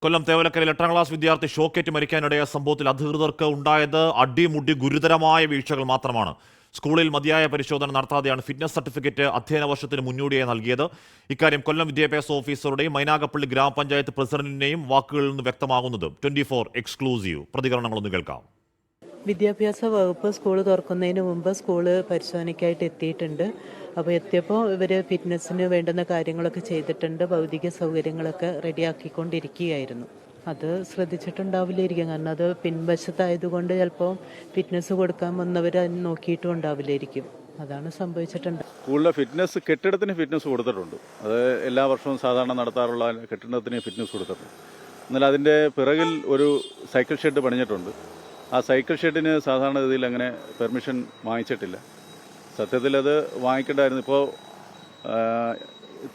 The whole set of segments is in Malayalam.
കൊല്ലം തേവലക്കരയിൽ 8ാം ക്ലാസ് വിദ്യാർത്ഥി ഷോക്കേറ്റ് മരിക്കാനിടയായ സംഭവത്തിൽ അധികൃതർക്ക് ഉണ്ടായത് അടിമുടി ഗുരുതരമായ വീഴ്ചകൾ മാത്രമാണ്. സ്കൂളിൽ മതിയായ പരിശോധന നടത്താതെയാണ് ഫിറ്റ്നസ് സർട്ടിഫിക്കറ്റ് അധ്യയന വർഷത്തിന് മുന്നോടിയായി നൽകിയത്. ഇക്കാര്യം കൊല്ലം വിദ്യാഭ്യാസ ഓഫീസറുടെയും മൈനാഗപ്പള്ളി ഗ്രാമപഞ്ചായത്ത് പ്രസിഡന്റിന്റെയും വാക്കുകളിൽ നിന്ന് വ്യക്തമാകുന്നത്. 24 എക്സ്ക്ലൂസീവ് പ്രതികരണങ്ങളൊന്ന് കേൾക്കാം. വിദ്യാഭ്യാസ വകുപ്പ് സ്കൂൾ തുറക്കുന്നതിന് മുമ്പ് സ്കൂള് പരിശോധനയ്ക്കായിട്ട് എത്തിയിട്ടുണ്ട്. അപ്പോൾ എത്തിയപ്പോൾ ഇവർ ഫിറ്റ്നസ്സിന് വേണ്ടുന്ന കാര്യങ്ങളൊക്കെ ചെയ്തിട്ടുണ്ട്. ഭൗതിക സൗകര്യങ്ങളൊക്കെ റെഡിയാക്കിക്കൊണ്ടിരിക്കുകയായിരുന്നു. അത് ശ്രദ്ധിച്ചിട്ടുണ്ടാവില്ലായിരിക്കും, കാരണം അത് പിൻവശത്തായതുകൊണ്ട് ചിലപ്പോൾ ഫിറ്റ്നസ് കൊടുക്കാൻ വന്നവർ അതിന് നോക്കിയിട്ടും ഉണ്ടാവില്ലായിരിക്കും. അതാണ് സംഭവിച്ചിട്ടുണ്ട്. സ്കൂളിലെ ഫിറ്റ്നസ് കെട്ടിടത്തിന് ഫിറ്റ്നസ് കൊടുത്തിട്ടുണ്ട്. അത് എല്ലാ വർഷവും സാധാരണ നടത്താറുള്ള കെട്ടിടത്തിന് ഫിറ്റ്നസ് കൊടുത്തിട്ടുണ്ട്. എന്നാൽ അതിൻ്റെ പിറകിൽ ഒരു സൈക്കിൾ ഷെഡ് പണിഞ്ഞിട്ടുണ്ട്. ആ സൈക്കിൾ ഷെഡിന് സാധാരണ രീതിയിൽ അങ്ങനെ പെർമിഷൻ വാങ്ങിച്ചിട്ടില്ല. സത്യത്തിൽ അത് വാങ്ങിക്കേണ്ടായിരുന്നു. ഇപ്പോൾ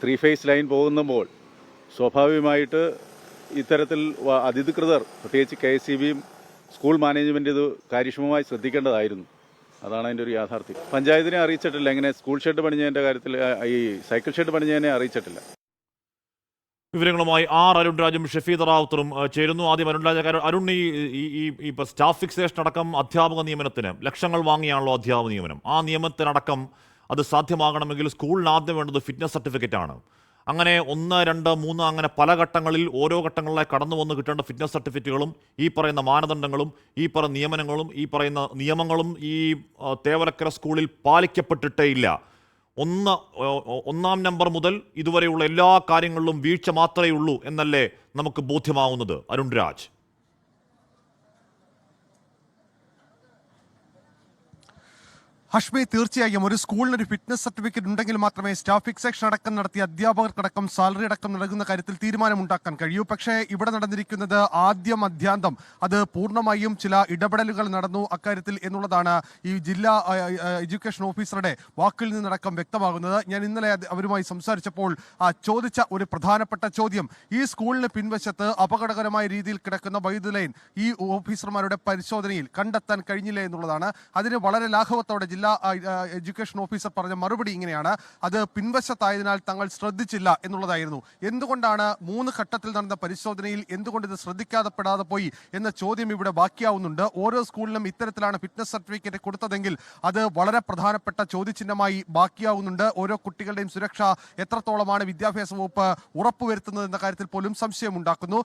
3 ഫേസ് ലൈൻ പോകുമ്പോൾ സ്വാഭാവികമായിട്ട് ഇത്തരത്തിൽ അധികൃതർ, പ്രത്യേകിച്ച് KSEBയും സ്കൂൾ മാനേജ്മെൻറ്റ് ഇത് കാര്യക്ഷമമായി ശ്രദ്ധിക്കേണ്ടതായിരുന്നു. അതാണ് അതിൻ്റെ ഒരു യാഥാർത്ഥ്യം. പഞ്ചായത്തിനെ അറിയിച്ചിട്ടില്ല. എങ്ങനെ സ്കൂൾ ഷെഡ് പണിഞ്ഞതിൻ്റെ കാര്യത്തിൽ ഈ സൈക്കിൾ ഷെഡ് പണിഞ്ഞതിനെ അറിയിച്ചിട്ടില്ല. വിവരങ്ങളുമായി അരുൺ രാജും ഷഫീദ് റാവുത്തറും ചേരുന്നു. ആദ്യം അരുൺ രാജ, അരുൺ, ഈ സ്റ്റാഫ് ഫിക്സേഷൻ അടക്കം അധ്യാപക നിയമനത്തിന് ലക്ഷങ്ങൾ വാങ്ങിയാണല്ലോ അധ്യാപക നിയമനം. ആ നിയമത്തിനടക്കം അത് സാധ്യമാകണമെങ്കിൽ സ്കൂളിന് ആദ്യം വേണ്ടത് ഫിറ്റ്നസ് സർട്ടിഫിക്കറ്റ് ആണ്. അങ്ങനെ 1, 2, 3 അങ്ങനെ പല ഘട്ടങ്ങളിൽ ഓരോ ഘട്ടങ്ങളിലായി കടന്നു വന്ന് കിട്ടേണ്ട ഫിറ്റ്നസ് സർട്ടിഫിക്കറ്റുകളും ഈ പറയുന്ന മാനദണ്ഡങ്ങളും ഈ പറയുന്ന നിയമനങ്ങളും ഈ പറയുന്ന നിയമങ്ങളും ഈ തേവലക്കര സ്കൂളിൽ പാലിക്കപ്പെട്ടിട്ടേ ഇല്ല. 1ാം നമ്പർ മുതൽ ഇതുവരെയുള്ള എല്ലാ കാര്യങ്ങളിലും വീഴ്ച മാത്രമേ ഉള്ളൂ എന്നല്ലേ നമുക്ക് ബോധ്യമാവുന്നത്, അരുൺ രാജ്? ഹഷ്മി, തീർച്ചയായും ഒരു സ്കൂളിനൊരു ഫിറ്റ്നസ് സർട്ടിഫിക്കറ്റ് ഉണ്ടെങ്കിൽ മാത്രമേ സ്റ്റാഫ് ഫിക്സേഷൻ അടക്കം നടത്തിയ അധ്യാപകർക്കടക്കം സാലറി അടക്കം നൽകുന്ന കാര്യത്തിൽ തീരുമാനമുണ്ടാക്കാൻ കഴിയൂ. പക്ഷേ ഇവിടെ നടന്നിരിക്കുന്നത് ആദ്യം അധ്യാന്തം അത് പൂർണ്ണമായും ചില ഇടപെടലുകൾ നടന്നു അക്കാര്യത്തിൽ എന്നുള്ളതാണ് ഈ ജില്ലാ എഡ്യൂക്കേഷൻ ഓഫീസറുടെ വാക്കിൽ നിന്നടക്കം വ്യക്തമാകുന്നത്. ഞാൻ ഇന്നലെ അവരുമായി സംസാരിച്ചപ്പോൾ ചോദിച്ച ഒരു പ്രധാനപ്പെട്ട ചോദ്യം, ഈ സ്കൂളിന് പിൻവശത്ത് അപകടകരമായ രീതിയിൽ കിടക്കുന്ന വൈദ്യുത ലൈൻ ഈ ഓഫീസർമാരുടെ പരിശോധനയിൽ കണ്ടെത്താൻ കഴിഞ്ഞില്ല എന്നുള്ളതാണ്. അതിന് വളരെ ലാഘവത്തോടെ എഡ്യൂക്കേഷൻ ഓഫീസർ പറഞ്ഞ മറുപടി ഇങ്ങനെയാണ്: അത് പിൻവശത്തായതിനാൽ തങ്ങൾ ശ്രദ്ധിച്ചില്ല എന്നുള്ളതായിരുന്നു. എന്തുകൊണ്ടാണ് 3 ഘട്ടത്തിൽ നടന്ന പരിശോധനയിൽ എന്തുകൊണ്ട് ഇത് ശ്രദ്ധിക്കാതെപ്പെടാതെ പോയി എന്ന ചോദ്യം ഇവിടെ ബാക്കിയാവുന്നുണ്ട്. ഓരോ സ്കൂളിലും ഇത്തരത്തിലാണ് ഫിറ്റ്നസ് സർട്ടിഫിക്കറ്റ് കൊടുത്തതെങ്കിൽ അത് വളരെ പ്രധാനപ്പെട്ട ചോദ്യചിഹ്നമായി ബാക്കിയാവുന്നുണ്ട്. ഓരോ കുട്ടികളുടെയും സുരക്ഷ എത്രത്തോളമാണ് വിദ്യാഭ്യാസ വകുപ്പ് ഉറപ്പുവരുത്തുന്നത് എന്ന കാര്യത്തിൽ പോലും സംശയമുണ്ടാക്കുന്നു.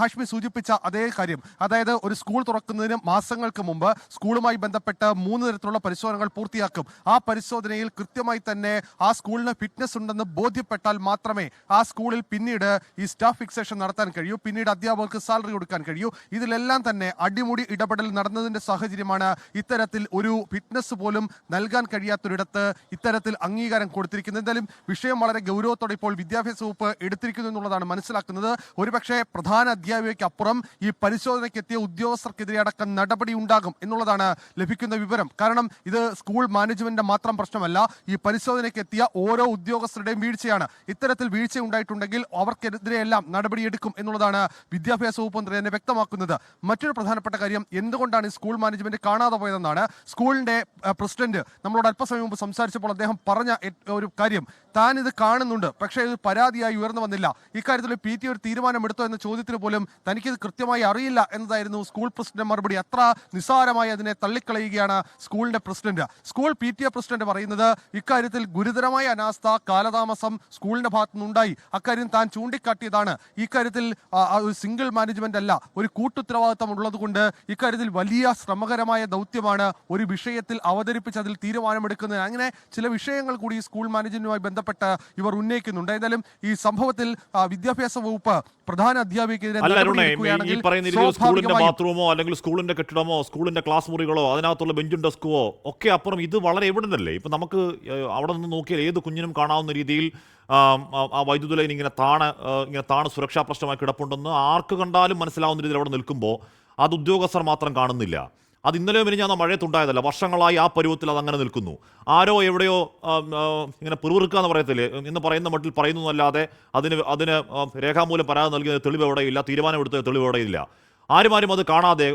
ഹാഷ്മി സൂചിപ്പിച്ച അതേ കാര്യം, അതായത് ഒരു സ്കൂൾ തുറക്കുന്നതിന് മാസങ്ങൾക്ക് മുമ്പ് സ്കൂളുമായി ബന്ധപ്പെട്ട് 3 തരത്തിലുള്ള പരിശോധനകൾ പൂർത്തിയാക്കും. ആ പരിശോധനയിൽ കൃത്യമായി തന്നെ ആ സ്കൂളിന് ഫിറ്റ്നസ് ഉണ്ടെന്ന് ബോധ്യപ്പെട്ടാൽ മാത്രമേ ആ സ്കൂളിൽ പിന്നീട് ഈ സ്റ്റാഫ് ഫിക്സേഷൻ നടത്താൻ കഴിയൂ, പിന്നീട് അധ്യാപകർക്ക് സാലറി കൊടുക്കാൻ കഴിയൂ. ഇതിലെല്ലാം തന്നെ അടിമുടി ഇടപെടൽ നടന്നതിന്റെ സാഹചര്യമാണ് ഇത്തരത്തിൽ ഒരു ഫിറ്റ്നസ് പോലും നൽകാൻ കഴിയാത്തൊരിടത്ത് ഇത്തരത്തിൽ അംഗീകാരം കൊടുത്തിരിക്കുന്നത്. എന്തായാലും വിഷയം വളരെ ഗൗരവത്തോടെ ഇപ്പോൾ വിദ്യാഭ്യാസ വകുപ്പ് എടുത്തിരിക്കുന്നു എന്നുള്ളതാണ് മനസ്സിലാക്കുന്നത്. ഒരുപക്ഷെ പ്രധാന അധ്യാപികയ്ക്ക് അപ്പുറം ഈ പരിശോധനയ്ക്ക് എത്തിയ ഉദ്യോഗസ്ഥർക്കെതിരെ അടക്കം നടപടി ഉണ്ടാകും എന്നുള്ളതാണ് ലഭിക്കുന്ന വിവരം. കാരണം ഇത് സ്കൂൾ മാനേജ്മെന്റിന്റെ മാത്രം പ്രശ്നമല്ല, ഈ പരിശോധനയ്ക്ക് എത്തിയ ഓരോ ഉദ്യോഗസ്ഥരുടെയും വീഴ്ചയാണ്. ഇത്തരത്തിൽ വീഴ്ച ഉണ്ടായിട്ടുണ്ടെങ്കിൽ അവർക്കെതിരെയെല്ലാം നടപടിയെടുക്കും എന്നുള്ളതാണ് വിദ്യാഭ്യാസ വകുപ്പ് മന്ത്രി തന്നെ വ്യക്തമാക്കുന്നത്. മറ്റൊരു പ്രധാനപ്പെട്ട കാര്യം, എന്തുകൊണ്ടാണ് ഈ സ്കൂൾ മാനേജ്മെന്റ് കാണാതെ പോയതെന്നാണ്. സ്കൂളിന്റെ പ്രസിഡന്റ് നമ്മളോട് അല്പസമയം മുമ്പ് സംസാരിച്ചപ്പോൾ അദ്ദേഹം പറഞ്ഞ ഒരു കാര്യം, താൻ ഇത് കാണുന്നുണ്ട്, പക്ഷേ ഇത് പരാതിയായി ഉയർന്നു വന്നില്ല. ഇക്കാര്യത്തിൽ PTA ഒരു തീരുമാനമെടുത്തോ എന്ന ചോദ്യത്തിന് പോലും തനിക്കിത് കൃത്യമായി അറിയില്ല എന്നതായിരുന്നു സ്കൂൾ പ്രസിഡന്റ് മറുപടി. അത്ര നിസ്സാരമായി അതിനെ തള്ളിക്കളയുകയാണ് സ്കൂളിന്റെ പ്രസിഡന്റ്. സ്കൂൾ PTA പ്രസിഡന്റ് പറയുന്നത് ഇക്കാര്യത്തിൽ ഗുരുതരമായ അനാസ്ഥ, കാലതാമസം സ്കൂളിന്റെ ഭാഗത്തു നിന്നുണ്ടായി. അക്കാര്യം താൻ ചൂണ്ടിക്കാട്ടിയതാണ്. ഇക്കാര്യത്തിൽ ഒരു സിംഗിൾ മാനേജ്മെന്റ് അല്ല, ഒരു കൂട്ടുത്തരവാദിത്തം ഉള്ളതുകൊണ്ട് ഇക്കാര്യത്തിൽ വലിയ ശ്രമകരമായ ദൗത്യമാണ് ഒരു വിഷയത്തിൽ അവതരിപ്പിച്ച് അതിൽ തീരുമാനമെടുക്കുന്നത്. അങ്ങനെ ചില വിഷയങ്ങൾ കൂടി സ്കൂൾ മാനേജ്മെന്റുമായി ബന്ധപ്പെട്ട് ഇവർ ഉന്നയിക്കുന്നുണ്ട്. ഏതായാലും ഈ സംഭവത്തിൽ വിദ്യാഭ്യാസ വകുപ്പ് പ്രധാന അധ്യാപികയ്ക്കെതിരെ സ്കൂളിന്റെ ബാത്റൂമോ അല്ലെങ്കിൽ സ്കൂളിന്റെ കെട്ടിടമോ സ്കൂളിന്റെ ക്ലാസ് മുറികളോ അതിനകത്തുള്ള ബെഞ്ചും ഡെസ്കോ ഒക്കെ അപ്പുറം ഇത് വളരെ എവിടുന്നല്ലേ. ഇപ്പം നമുക്ക് അവിടെ നിന്ന് നോക്കിയാൽ ഏത് കുഞ്ഞിനും കാണാവുന്ന രീതിയിൽ ആ വൈദ്യുത ലൈൻ ഇങ്ങനെ താണ് സുരക്ഷാ പ്രശ്നമായി കിടപ്പുണ്ടെന്ന് ആർക്ക് കണ്ടാലും മനസ്സിലാവുന്ന രീതിയിൽ അവിടെ നിൽക്കുമ്പോൾ അത് ഉദ്യോഗസ്ഥർ മാത്രം കാണുന്നില്ല. അത് ഇന്നലെയോ മിനിഞ്ഞാന്നോ മഴയത്തുണ്ടായതല്ല, വർഷങ്ങളായി ആ പരുവത്തിൽ അതങ്ങനെ നിൽക്കുന്നു. ആരോ എവിടെയോ ഇങ്ങനെ പിറുവിറുക്കുക എന്ന് പറയത്തില്ലേ, എന്ന് പറയുന്ന മട്ടിൽ പറയുന്നതല്ലാതെ അതിന് രേഖാമൂലം പരാതി നൽകിയ തെളിവ് എവിടെയില്ല, തീരുമാനമെടുത്ത തെളിവ് എവിടെയില്ല. ആരും അത് കാണാതെ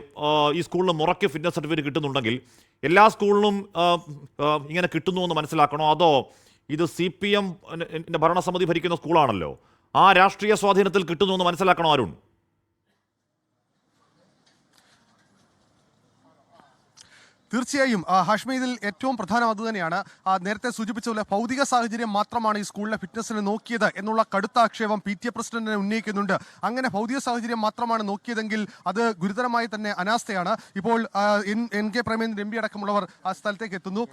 ഈ സ്കൂളിൽ മുറയ്ക്ക് ഫിറ്റ്നസ് സർട്ടിഫിക്കറ്റ് കിട്ടുന്നുണ്ടെങ്കിൽ എല്ലാ സ്കൂളിലും ഇങ്ങനെ കിട്ടുന്നു എന്ന് മനസ്സിലാക്കണോ? അതോ ഇത് CPM ഭരണസമിതി ഭരിക്കുന്ന സ്കൂളാണല്ലോ, ആ രാഷ്ട്രീയ സ്വാധീനത്തിൽ കിട്ടുന്നു എന്ന് മനസ്സിലാക്കണോ അരുൺ? തീർച്ചയായും ഹാഷ്മി, ഇതിൽ ഏറ്റവും പ്രധാനം അതുതന്നെയാണ്. നേരത്തെ സൂചിപ്പിച്ച പോലെ ഭൗതിക സാഹചര്യം മാത്രമാണ് ഈ സ്കൂളിലെ ഫിറ്റ്നസിന് നോക്കിയത് എന്നുള്ള കടുത്ത ആക്ഷേപം PTA പ്രസിഡന്റിനെ ഉന്നയിക്കുന്നുണ്ട്. അങ്ങനെ ഭൗതിക സാഹചര്യം മാത്രമാണ് നോക്കിയതെങ്കിൽ അത് ഗുരുതരമായി തന്നെ അനാസ്ഥയാണ്. ഇപ്പോൾ NK പ്രേമേന്ദ്രൻ MP അടക്കമുള്ളവർ ആ സ്ഥലത്തേക്ക് എത്തുന്നു.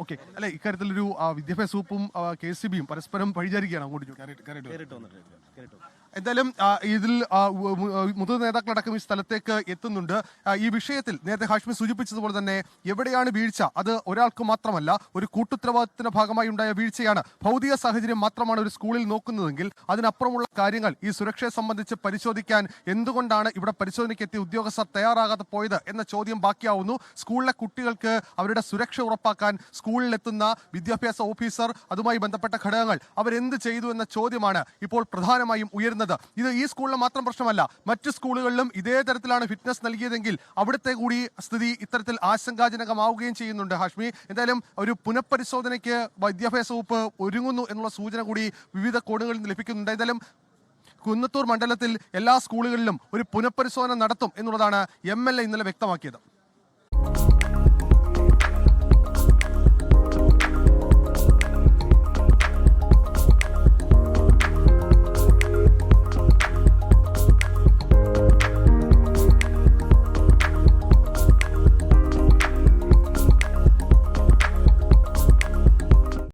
ഓക്കെ, അല്ലെ, ഇക്കാര്യത്തിലൊരു വിദ്യാഭ്യാസ വകുപ്പും KCBയും പരസ്പരം പഴിചാരിക്കുകയാണ് അങ്ങോട്ട്. എന്തായാലും ഇതിൽ മുതിർന്ന നേതാക്കളടക്കം ഈ സ്ഥലത്തേക്ക് എത്തുന്നുണ്ട്. ഈ വിഷയത്തിൽ നേരത്തെ ഹാഷ്മി സൂചിപ്പിച്ചതുപോലെ തന്നെ എവിടെയാണ് വീഴ്ച, അത് ഒരാൾക്ക് മാത്രമല്ല, ഒരു കൂട്ടുത്തരവാദിത്തത്തിന്റെ ഭാഗമായി ഉണ്ടായ വീഴ്ചയാണ്. ഭൗതിക സാഹചര്യം മാത്രമാണ് ഒരു സ്കൂളിൽ നോക്കുന്നതെങ്കിൽ അതിനപ്പുറമുള്ള കാര്യങ്ങൾ ഈ സുരക്ഷയെ സംബന്ധിച്ച് പരിശോധിക്കാൻ എന്തുകൊണ്ടാണ് ഇവിടെ പരിശോധനയ്ക്ക് എത്തിയ ഉദ്യോഗസ്ഥർ തയ്യാറാകാതെ പോയത് എന്ന ചോദ്യം ബാക്കിയാവുന്നു. സ്കൂളിലെ കുട്ടികൾക്ക് അവരുടെ സുരക്ഷ ഉറപ്പാക്കാൻ സ്കൂളിലെത്തുന്ന വിദ്യാഭ്യാസ ഓഫീസർ, അതുമായി ബന്ധപ്പെട്ട ഘടകങ്ങൾ അവരെന്ത് ചെയ്തു എന്ന ചോദ്യമാണ് ഇപ്പോൾ പ്രധാനമായും ഉയരുന്നത്. ഇത് ഈ സ്കൂളിലെ മാത്രം പ്രശ്നമല്ല, മറ്റു സ്കൂളുകളിലും ഇതേ തരത്തിലാണ് ഫിറ്റ്നസ് നൽകിയതെങ്കിൽ അവിടുത്തെ കൂടി സ്ഥിതി ഇത്തരത്തിൽ ആശങ്കാജനകമാവുകയും ചെയ്യുന്നുണ്ട്. ഹാഷ്മി, എന്തായാലും ഒരു പുനഃപരിശോധനയ്ക്ക് വിദ്യാഭ്യാസ വകുപ്പ് ഒരുങ്ങുന്നു എന്നുള്ള സൂചന കൂടി വിവിധ കോണുകളിൽ നിന്ന് ലഭിക്കുന്നുണ്ട്. എന്തായാലും കുന്നത്തൂർ മണ്ഡലത്തിൽ എല്ലാ സ്കൂളുകളിലും ഒരു പുനഃപരിശോധന നടത്തും എന്നുള്ളതാണ് MLA ഇന്നലെ വ്യക്തമാക്കിയത്.